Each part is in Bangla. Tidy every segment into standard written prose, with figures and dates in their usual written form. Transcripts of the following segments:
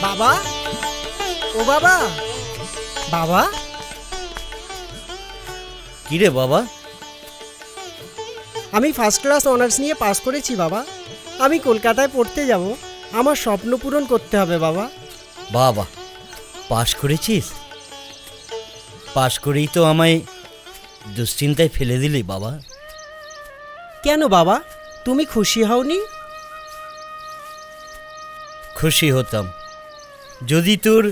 বাবা, ও বাবা, বাবা। কি রে বাবা? আমি ফার্স্ট ক্লাস অনার্স নিয়ে পাস করেছি বাবা। আমি কলকাতায় পড়তে যাব। আমার স্বপ্ন পূরণ করতে হবে বাবা। বাবা, পাস করেছিস? পাস করেই তো আমায় দুশ্চিন্তায় ফেলে দিলি বাবা। কেন বাবা, তুমি খুশি হওনি? খুশি হতাম যদি তোর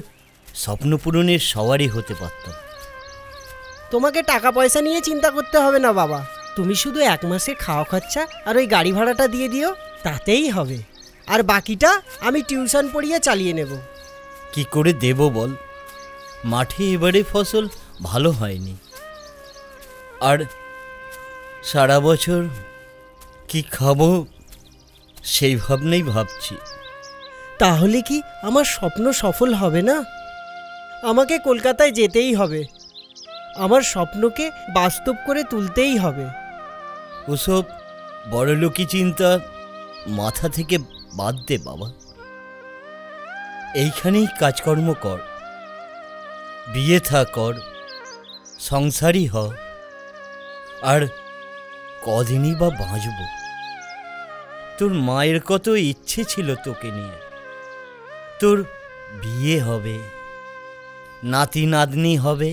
স্বপ্ন পূরণের সওয়ারি হতে পারতাম। তোমাকে টাকা পয়সা নিয়ে চিন্তা করতে হবে না বাবা। তুমি শুধু 1 মাসের খাওয়া খরচা আর ওই গাড়ি ভাড়াটা দিয়ে দিও, তাতেই হবে। আর বাকিটা আমি টিউশন পড়িয়ে চালিয়ে নেব। কি করে দেব বল? মাঠে এবারে ফসল ভালো হয়নি, আর সারা বছর কি খাবো সেই ভাবনাই ভাবছি। তাহলে কি আমার স্বপ্ন সফল হবে না? আমাকে কলকাতায় যেতেই হবে। আমার স্বপ্নকে বাস্তব করে তুলতেই হবে। ওসব বড়লোকি চিন্তা মাথা থেকে বাদ দে বাবা। এইখানেই কাজকর্ম কর, বিয়ে থা কর, সংসারী হ। আর কদিনই বা বাঁচব। তোর মায়ের কত ইচ্ছে ছিল তোকে নিয়ে। তোর বিয়ে হবে, নাতি নাতনি হবে,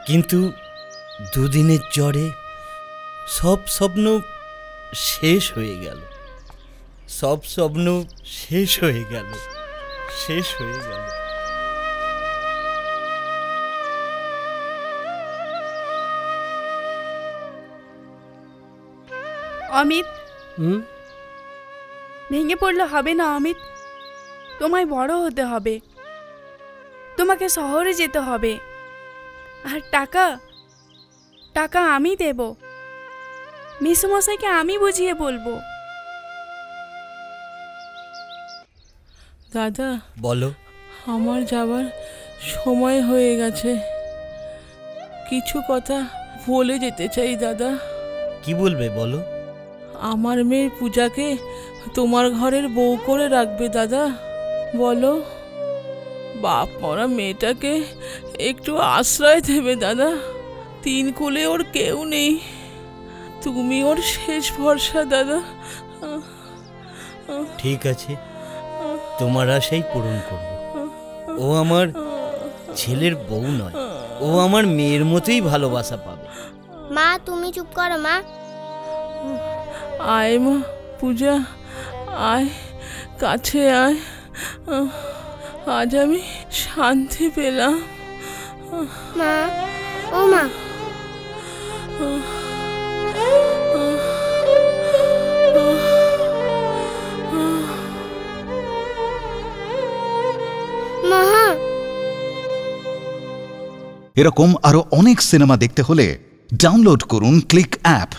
কিন্তু দুদিনের জ্বরে সব স্বপ্ন শেষ হয়ে গেল। সব স্বপ্ন শেষ হয়ে গেল, শেষ হয়ে গেল। অমিত, ভেঙে পড়লে হবে না অমিত। তোমায় বড় হতে হবে, তোমাকে শহরে যেতে হবে। আর টাকা টাকা আমি দেব। মেসোমশাইকে আমি বুঝিয়ে বলবো। দাদা, বলো। আমার যাবার সময় হয়ে গেছে। কিছু কথা বলে যেতে চাই দাদা। কি বলবে বলো? আমার মেয়ের পূজাকে তোমার ঘরের বউ করে রাখবে দাদা, বলো। বাপ মরা মেয়েটাকে একটু আশ্রয় দেবে দাদা। 3 কুলে ওর কেউ নেই, তুমি ওর শেষ ভরসা দাদা। ঠিক আছে, তোমার আশাই পূরণ করব। ও আমার ছেলের বউ নয়, ও আমার মেয়ের মতোই ভালোবাসা পাবে। মা, তুমি চুপ করো মা। আয় মা পূজা, আয়, কাছে আয়। আজ আমি শান্তি পেলাম। মা, ও মা। এরকম আরো অনেক সিনেমা দেখতে হলে ডাউনলোড করুন ক্লিক অ্যাপ।